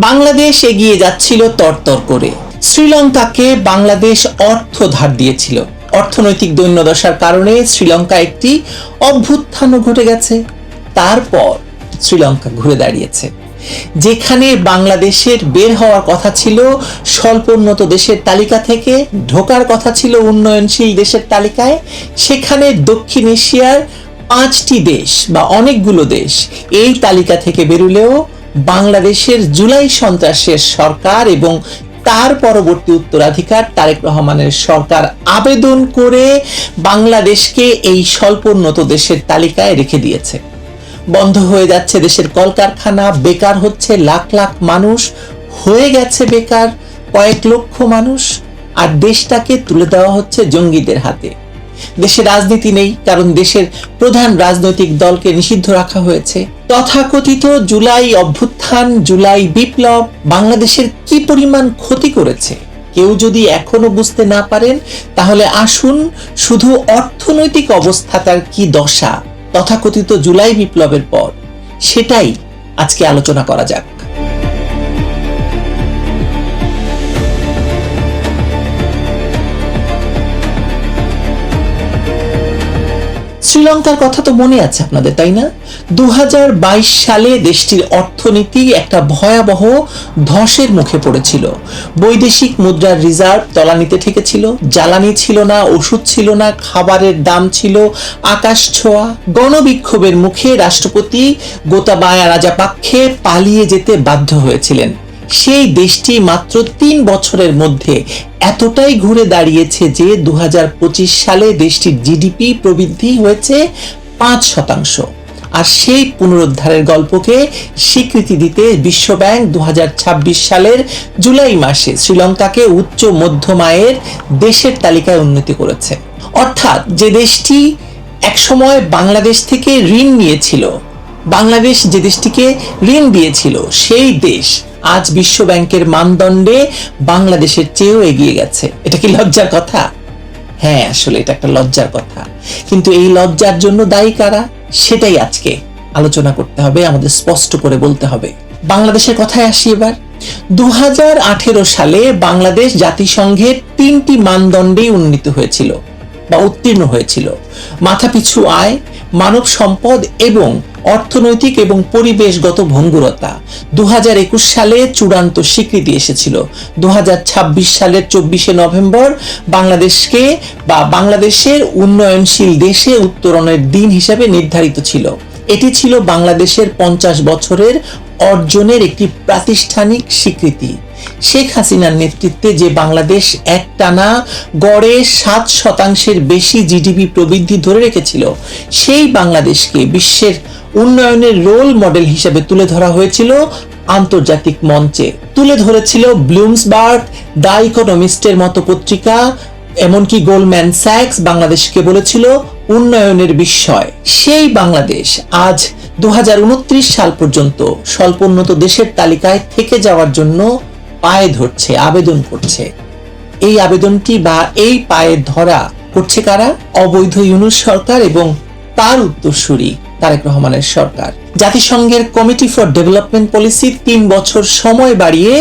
বাংলাদেশ এগিয়ে যাচ্ছিল তরতর করে। শ্রীলঙ্কাকে বাংলাদেশ অর্থ ধার দিয়েছিল। অর্থনৈতিক দৈন্যদশার কারণে শ্রীলঙ্কা একটি অভ্যুত্থানও ঘটে গেছে। তারপর শ্রীলঙ্কা ঘুরে দাঁড়িয়েছে। যেখানে বাংলাদেশের বের হওয়ার কথা ছিল স্বল্পোন্নত দেশের তালিকা থেকে, ঢোকার কথা ছিল উন্নয়নশীল দেশের তালিকায়, সেখানে দক্ষিণ এশিয়ার 5টি দেশ বা অনেকগুলো দেশ এই তালিকা থেকে বেরুলেও বাংলাদেশের জুলাই সন্ত্রাসের সরকার এবং তার পরবর্তী উত্তরাধিকার তারেক রহমানের সরকার আবেদন করে বাংলাদেশকে এই স্বল্পোন্নত দেশের তালিকায় রেখে দিয়েছে। বন্ধ হয়ে যাচ্ছে দেশের কলকারখানা, বেকার হচ্ছে লাখ লাখ মানুষ, হয়ে গেছে বেকার কয়েক লক্ষ মানুষ, আর দেশটাকে তুলে দেওয়া হচ্ছে জঙ্গিদের হাতে। দেশে রাজনীতি নেই, কারণ দেশের প্রধান রাজনৈতিক দলকে নিষিদ্ধ রাখা হয়েছে। তথাকথিত জুলাই অভ্যুত্থান, জুলাই বিপ্লব বাংলাদেশের কি পরিমাণ ক্ষতি করেছে কেউ যদি এখনো বুঝতে না পারেন, তাহলে আসুন শুধু অর্থনৈতিক অবস্থাটার কি দশা তথাকথিত জুলাই বিপ্লবের পর, সেটাই আজকে আলোচনা করা যাক। শ্রীলঙ্কার কথা তো মনে আছে আপনাদের, তাই না? 2022 সালে দেশটির অর্থনীতি একটা ভয়াবহ ধসের মুখে পড়েছিল। বৈদেশিক মুদ্রার রিজার্ভ তলানিতে ঠেকেছিল, জ্বালানি ছিল না, ওষুধ ছিল না, খাবারের দাম ছিল আকাশ ছোঁয়া। গণবিক্ষোভের মুখে রাষ্ট্রপতি গোতাবায়া রাজাপাক্ষে পালিয়ে যেতে বাধ্য হয়েছিলেন। সেই দেশটি মাত্র 3 বছরের মধ্যে এতটাই ঘুরে দাঁড়িয়েছে যে 2025 সালে দেশটির জিডিপি প্রবৃদ্ধি হয়েছে 5%। আর সেই পুনরুদ্ধারের গল্পকে স্বীকৃতি দিতে বিশ্বব্যাংক 2026 সালের জুলাই মাসে শ্রীলঙ্কাকে উচ্চ মধ্যম আয়ের দেশের তালিকায় উন্নতি করেছে। অর্থাৎ যে দেশটি একসময় বাংলাদেশ থেকে ঋণ নিয়েছিল, বাংলাদেশ যে দেশটিকে ঋণ দিয়েছিল, সেই দেশ আজ বিশ্ব ব্যাংকের মানদণ্ডে বাংলাদেশের চেয়েও এগিয়ে গেছে। এটা কি লজ্জার কথা? হ্যাঁ, আসলে এটা একটা লজ্জার কথা। কিন্তু এই লজ্জার জন্য দায়ী কারা, সেটাই আজকে আলোচনা করতে হবে, আমাদের স্পষ্ট করে বলতে হবে। বাংলাদেশের কথায় আসি এবার। 2018 সালে বাংলাদেশ জাতিসংঘের 3টি মানদণ্ডে উন্নীত হয়েছিল বা উত্তীর্ণ হয়েছিল: মাথাপিছু আয়, মানব সম্পদ এবং অর্থনৈতিক এবং পরিবেশগত ভঙ্গুরতা। 2021 সালে চূড়ান্ত স্বীকৃতি এসেছিল। 2026 সালের 24শে নভেম্বর বাংলাদেশকে বা বাংলাদেশের উন্নয়নশীল দেশে উত্তরণের দিন হিসেবে নির্ধারিত ছিল। এটি ছিল বাংলাদেশের 50 বছরের অর্জনের একটি প্রাতিষ্ঠানিক স্বীকৃতি। শেখ হাসিনার নেতৃত্বে যে বাংলাদেশ একটানা গড়ে 7% বেশি জিডিপি প্রবৃদ্ধি ধরে রেখেছিল, সেই বাংলাদেশকে বিশ্বের উন্নয়নের রোল মডেল হিসেবে তুলে ধরা হয়েছিল আন্তর্জাতিক মঞ্চে। তুলে ধরেছিল ব্লুমসবার্গ, দ্য ইকোনমিস্টের মতো পত্রিকা, এমনকি গোল্ডম্যান স্যাক্স বাংলাদেশকে বলেছিল উন্নয়নের বিস্ময়। সেই বাংলাদেশ আজ 2029 সাল পর্যন্ত স্বল্পোন্নত দেশের তালিকায় থেকে যাওয়ার জন্য পায়ে ধরছে, আবেদন করছে। এই আবেদনটি বা এই পায়ে ধরা করছে কারা? অবৈধ ইউনূস সরকার এবং তার উত্তরসূরি তারেক রহমানের সরকার। জাতিসংঘের কমিটি ফর ডেভেলপমেন্ট পলিসি 3 বছর সময় বাড়িয়ে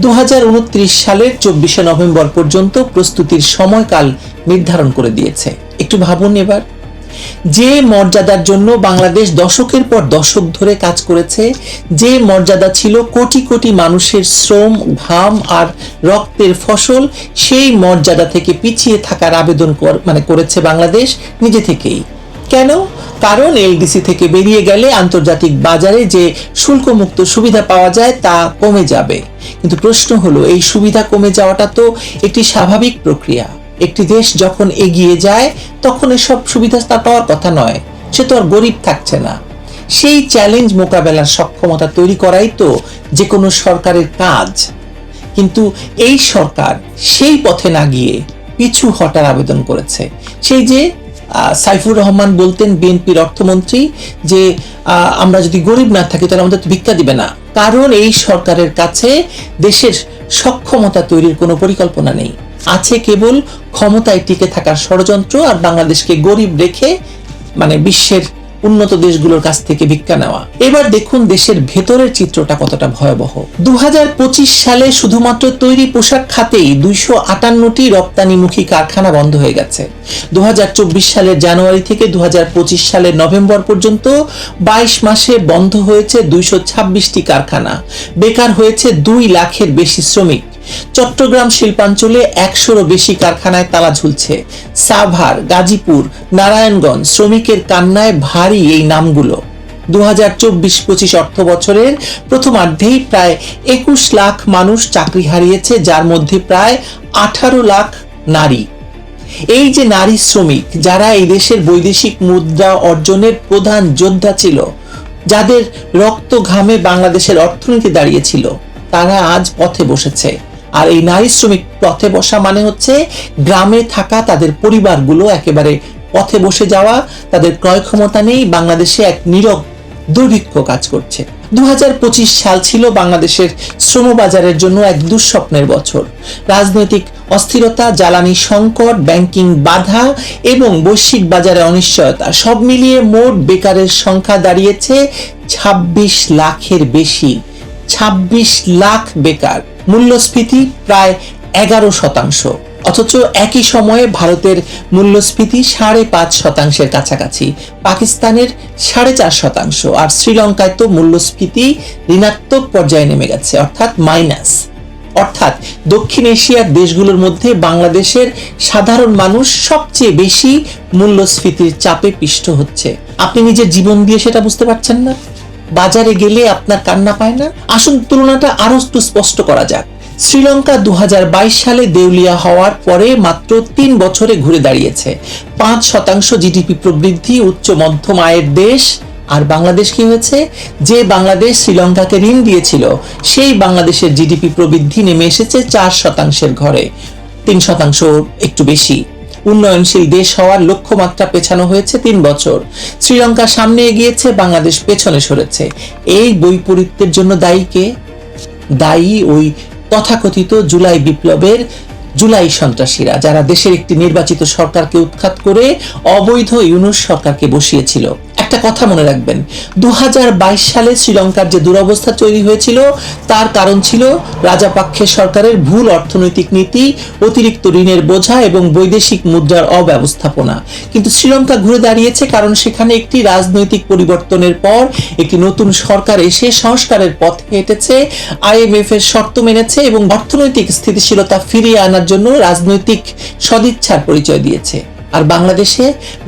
2029 সালের 24শে নভেম্বর পর্যন্ত প্রস্তুতির সময়কাল নির্ধারণ করে দিয়েছে। একটু ভাবুন এবার, যে মর্যাদার জন্য বাংলাদেশ দশকের পর দশক ধরে কাজ করেছে, যে মর্যাদা ছিল কোটি কোটি মানুষের শ্রম, ঘাম আর রক্তের ফসল, সেই মর্যাদা থেকে পিছিয়ে থাকার আবেদন করেছে বাংলাদেশ নিজে থেকেই। কেন? কারণ এলডিসি থেকে বেরিয়ে গেলে আন্তর্জাতিক বাজারে যে শুল্কমুক্ত সুবিধা পাওয়া যায় তা কমে যাবে। কিন্তু প্রশ্ন হলো, এই সুবিধা কমে যাওয়াটা তো একটি স্বাভাবিক প্রক্রিয়া। একটি দেশ যখন এগিয়ে যায় তখন এসব সুবিধা তার পাওয়ার কথা নয়, সে তো আর গরিব থাকছে না। সেই চ্যালেঞ্জ মোকাবেলার সক্ষমতা তৈরি করাই তো যে কোনো সরকারের কাজ। কিন্তু এই সরকার সেই পথে না গিয়ে পিছু হটার আবেদন করেছে। সেই যে সাইফুর রহমান বলতেন, বিএনপির অর্থমন্ত্রী, যে আমরা যদি গরিব না থাকি তাহলে আমাদের ভিক্ষা দিবে না। কারণ এই সরকারের কাছে দেশের সক্ষমতা তৈরির কোনো পরিকল্পনা নেই, আছে কেবল ক্ষমতায় টিকে থাকার ষড়যন্ত্র আর বাংলাদেশকে গরিব রেখে বিশ্বের উন্নত দেশগুলোর কাছ থেকে ভিক্ষা নেওয়া। এবার দেখুন দেশের ভেতরের চিত্রটা কতটা ভয়াবহ। 2025 সালে শুধুমাত্র তৈরি পোশাক খাতেই 258টি রপ্তানিমুখী কারখানা বন্ধ হয়ে গেছে। 2024 সালের জানুয়ারি থেকে 2025 সালের নভেম্বর পর্যন্ত 22 মাসে বন্ধ হয়েছে 226টি কারখানা। বেকার হয়েছে 2 লাখের বেশি শ্রমিক। চট্টগ্রাম শিল্পাঞ্চলে 100-রও বেশি কারখানায় তালা ঝুলছে। সাভার, গাজীপুর, নারায়ণগঞ্জ, শ্রমিকের কান্নায় ভারী এই নামগুলো। 2024-25 অর্থ বছরের প্রথমার্ধেই প্রায় 21 লাখ মানুষ চাকরি হারিয়েছে, যার মধ্যে প্রায় 18 লাখ নারী। এই যে নারী শ্রমিক, যারা এই দেশের বৈদেশিক মুদ্রা অর্জনের প্রধান যোদ্ধা ছিল, যাদের রক্ত ঘামে বাংলাদেশের অর্থনীতি দাঁড়িয়েছিল, তারা আজ পথে বসেছে। আর এই নারী শ্রমিক পথে বসা মানে হচ্ছে গ্রামে থাকা তাদের পরিবারগুলো একেবারে পথে বসে যাওয়া, তাদের ক্রয় ক্ষমতা নেই, বাংলাদেশে এক নীরব দুর্ভিক্ষ কাজ করছে। 2025 সাল ছিল বাংলাদেশের শ্রমবাজারের জন্য এক দুঃস্বপ্নের বছর। রাজনৈতিক অস্থিরতা, জ্বালানি সংকট, ব্যাংকিং বাধা এবং বৈশ্বিক বাজারে অনিশ্চয়তা সব মিলিয়ে মোট বেকারের সংখ্যা দাঁড়িয়েছে 26 লাখের বেশি। 26 লাখ বেকার। মূল্যস্ফীতি প্রায় 11%। অথচ একই সময়ে ভারতের মূল্যস্ফীতি 5.5%-এর কাছাকাছি, পাকিস্তানের 4.5%, আর শ্রীলঙ্কায় তো মূল্যস্ফীতি ঋণাত্মক পর্যায়ে নেমে গেছে, অর্থাৎ মাইনাস। অর্থাৎ দক্ষিণ এশিয়ার দেশগুলোর মধ্যে বাংলাদেশের সাধারণ মানুষ সবচেয়ে বেশি মূল্যস্ফীতির চাপে পিষ্ট হচ্ছে। আপনি নিজের জীবন দিয়ে সেটা বুঝতে পারছেন না? বাজারে গেলে আপনার কান্না পায় না? আসুন তুলনাটা আরো একটু স্পষ্ট করা যাক। শ্রীলঙ্কা 2022 সালে দেউলিয়া হওয়ার পরে মাত্র 3 বছরে ঘুরে দাঁড়িয়েছে। 5% জিডিপি প্রবৃদ্ধি, উচ্চ মধ্যম আয়ের দেশ। আর বাংলাদেশ কি হয়েছে? যে বাংলাদেশ শ্রীলঙ্কাকে ঋণ দিয়েছিল, সেই বাংলাদেশের জিডিপি প্রবৃদ্ধি নেমে এসেছে 4%-এর ঘরে, 3% একটু বেশি। উন্নয়নশীল দেশ হওয়ার লক্ষ্যমাত্রা পেছানো হয়েছে 3 বছর। শ্রীলঙ্কা সামনে এগিয়েছে, বাংলাদেশ পেছনে সরেছে। এই বৈপরীত্যের জন্য দায়ী কে? দায়ী ওই তথাকথিত জুলাই বিপ্লবের জুলাই সন্ত্রাসীরা, যারা দেশের একটি নির্বাচিত সরকারকে উৎখাত করে অবৈধ ইউনূস সরকারকে বসিয়েছিল। একটা কথা মনে রাখবেন, 2022 সালে শ্রীলঙ্কার যে দুরবস্থা তৈরি হয়েছিল, তার কারণ ছিল রাজাপাক্ষে সরকারের ভুল অর্থনৈতিক নীতি, অতিরিক্ত ঋণের বোঝা এবং বৈদেশিক মুদ্রার অব্যবস্থাপনা। কিন্তু শ্রীলঙ্কা ঘুরে দাঁড়িয়েছে কারণ সেখানে একটি রাজনৈতিক পরিবর্তনের পর একটি নতুন সরকার এসে সংস্কারের পথে হেঁটেছে, IMF এর শর্ত মেনেছে এবং অর্থনৈতিক স্থিতিশীলতা ফিরিয়ে আনার জন্য রাজনৈতিক সদিচ্ছার পরিচয় দিয়েছে। আর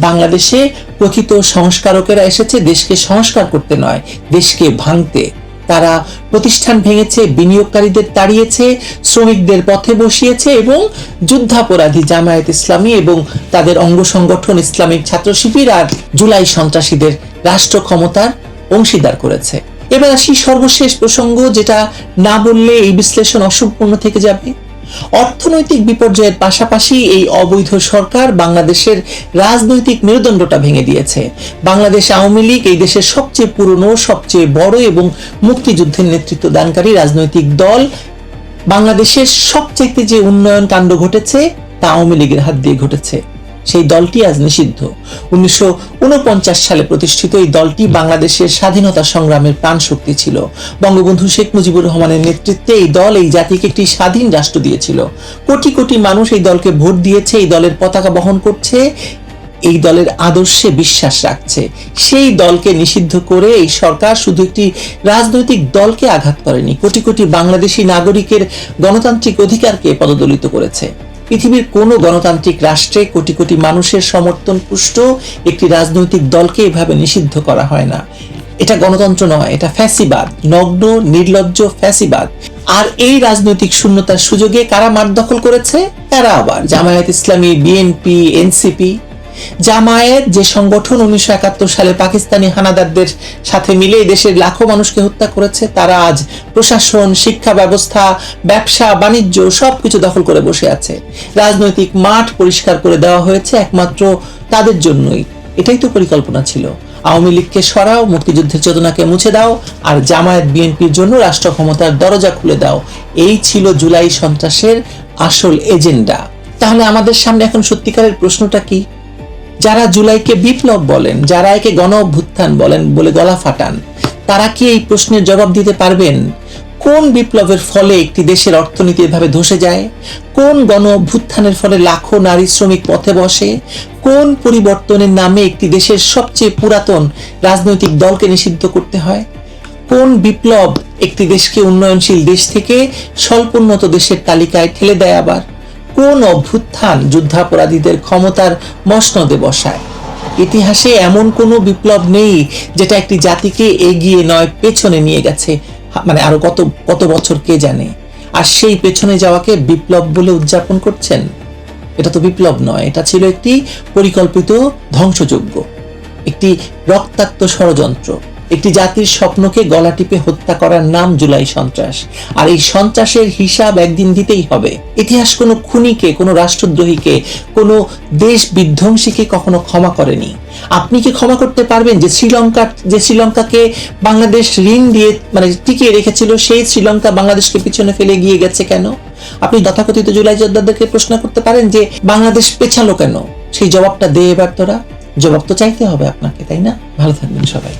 বাংলাদেশে প্রকৃত সংস্কারকেরা এসেছে দেশকে সংস্কার করতে নয়, দেশকে ভাঙতে। তারা প্রতিষ্ঠান ভেঙেছে, বিনিয়োগকারীদের তাড়িয়েছে, শ্রমিকদের পথে বসিয়েছে এবং যুদ্ধাপরাধী জামায়াত ইসলামী এবং তাদের অঙ্গ সংগঠন ইসলামিক ছাত্র শিবির আর জুলাই সন্ত্রাসীদের রাষ্ট্র ক্ষমতার অংশীদার করেছে। এবার আসি সর্বশেষ প্রসঙ্গ, যেটা না বললে এই বিশ্লেষণ অসম্পূর্ণ থেকে যাবে। অর্থনৈতিক বিপর্যয়ের পাশাপাশি এই অবৈধ সরকার বাংলাদেশের রাজনৈতিক মেরুদণ্ডটা ভেঙে দিয়েছে। বাংলাদেশ আওয়ামী লীগ এই দেশের সবচেয়ে পুরনো, সবচেয়ে বড় এবং মুক্তিযুদ্ধের নেতৃত্ব দানকারী রাজনৈতিক দল। বাংলাদেশের সবচেয়ে যে উন্নয়ন কাণ্ড ঘটেছে তা আওয়ামী লীগের হাত দিয়ে ঘটেছে। সেই দলটি আজ নিষিদ্ধ। 1949 সালে প্রতিষ্ঠিত এই দলটি বাংলাদেশের স্বাধীনতা সংগ্রামের প্রাণশক্তি ছিল। বঙ্গবন্ধু শেখ মুজিবুর রহমানের নেতৃত্বে এই দল এই জাতিকে একটি স্বাধীন রাষ্ট্র দিয়েছিল। কোটি কোটি মানুষ এই দলকে ভোট দিয়েছে, এই দলের পতাকা বহন করছে, এই দলের আদর্শে বিশ্বাস রাখছে। সেই দলকে নিষিদ্ধ করে এই সরকার শুধু একটি রাজনৈতিক দলকে আঘাত করেনি, কোটি কোটি বাংলাদেশি নাগরিকের গণতান্ত্রিক অধিকারকে পদদলিত করেছে। পৃথিবীর কোনো গণতান্ত্রিক রাষ্ট্রে কোটি কোটি মানুষের সমর্থন পুষ্ট একটি রাজনৈতিক দলকে এভাবে নিষিদ্ধ করা হয় না। এটা গণতন্ত্র নয়, এটা ফ্যাসিবাদ, নগ্ন নির্লজ্জ ফ্যাসিবাদ। আর এই রাজনৈতিক শূন্যতার সুযোগে কারা মাঠ দখল করেছে? তারা আবার জামায়াত ইসলামী, বিএনপি, এনসিপি। জামায়াত যে সংগঠন 1971 সালে পাকিস্তানি হানাদারদের সাথে মিলে দেশের লাখো মানুষকে হত্যা করেছে, তারা আজ প্রশাসন, শিক্ষা ব্যবস্থা, ব্যবসা বাণিজ্য সবকিছু দখল করে বসে আছে। রাজনৈতিক মাঠ পরিষ্কার করে দেওয়া হয়েছে একমাত্র তাদের জন্যই। এটাই তো পরিকল্পনা ছিল। আওয়ামী লীগকে সরাও, মুক্তিযুদ্ধের চেতনাকে মুছে দাও, আর জামায়াত বিএনপির জন্য রাষ্ট্র ক্ষমতার দরজা খুলে দাও। এই ছিল জুলাই সন্ত্রাসের আসল এজেন্ডা। তাহলে আমাদের সামনে এখন সত্যিকারের প্রশ্নটা কি? যারা জুলাইকে বিপ্লব বলেন, যারা একে গণ অভ্যুত্থান বলেন বলে গলা ফাটান, তারা কি এই প্রশ্নের জবাব দিতে পারবেন? কোন বিপ্লবের ফলে একটি দেশের অর্থনীতি এভাবে ধসে যায়? কোন গণ অভ্যুত্থানের ফলে লাখো নারী শ্রমিক পথে বসে? কোন পরিবর্তনের নামে একটি দেশের সবচেয়ে পুরাতন রাজনৈতিক দলকে নিষিদ্ধ করতে হয়? কোন বিপ্লব একটি দেশকে উন্নয়নশীল দেশ থেকে স্বল্পোন্নত দেশের তালিকায় ঠেলে দেয়? আবার কোন অভ্যুত্থান যুদ্ধাপরাধীদের ক্ষমতার মসনদে বসায়? ইতিহাসে এমন কোনো বিপ্লব নেই যেটা একটি জাতিকে এগিয়ে নয় পেছনে নিয়ে গেছে, মানে আরো কত কত বছর কে জানে। আর সেই পেছনে যাওয়াকে বিপ্লব বলে উদযাপন করছেন। এটা তো বিপ্লব নয়, এটা ছিল একটি পরিকল্পিত ধ্বংসযজ্ঞ, একটি রক্তাক্ত ষড়যন্ত্র, একটি জাতির স্বপ্নকে গলা টিপে হত্যা করার নাম জুলাই সন্ত্রাস। আর এই সন্ত্রাসের হিসাব একদিন দিতেই হবে। ইতিহাস কোনো খুনিকে, কোনো রাষ্ট্রদ্রোহীকে, কোনো দেশ বিধ্বংসীকে কখনো ক্ষমা করেনি। আপনি কি ক্ষমা করতে পারবেন যে শ্রীলঙ্কাকে বাংলাদেশ ঋণ দিয়ে মানে টিকিয়ে রেখেছিল, সেই শ্রীলঙ্কা বাংলাদেশকে পিছনে ফেলে গিয়ে গেছে কেন? আপনি তথাকথিত জুলাই যোদ্ধাদেরকে প্রশ্ন করতে পারেন যে বাংলাদেশ পেছালো কেন? সেই জবাবটা দে এবার তোরা। জবাব তো চাইতে হবে আপনাকে, তাই না? ভালো থাকবেন সবাই।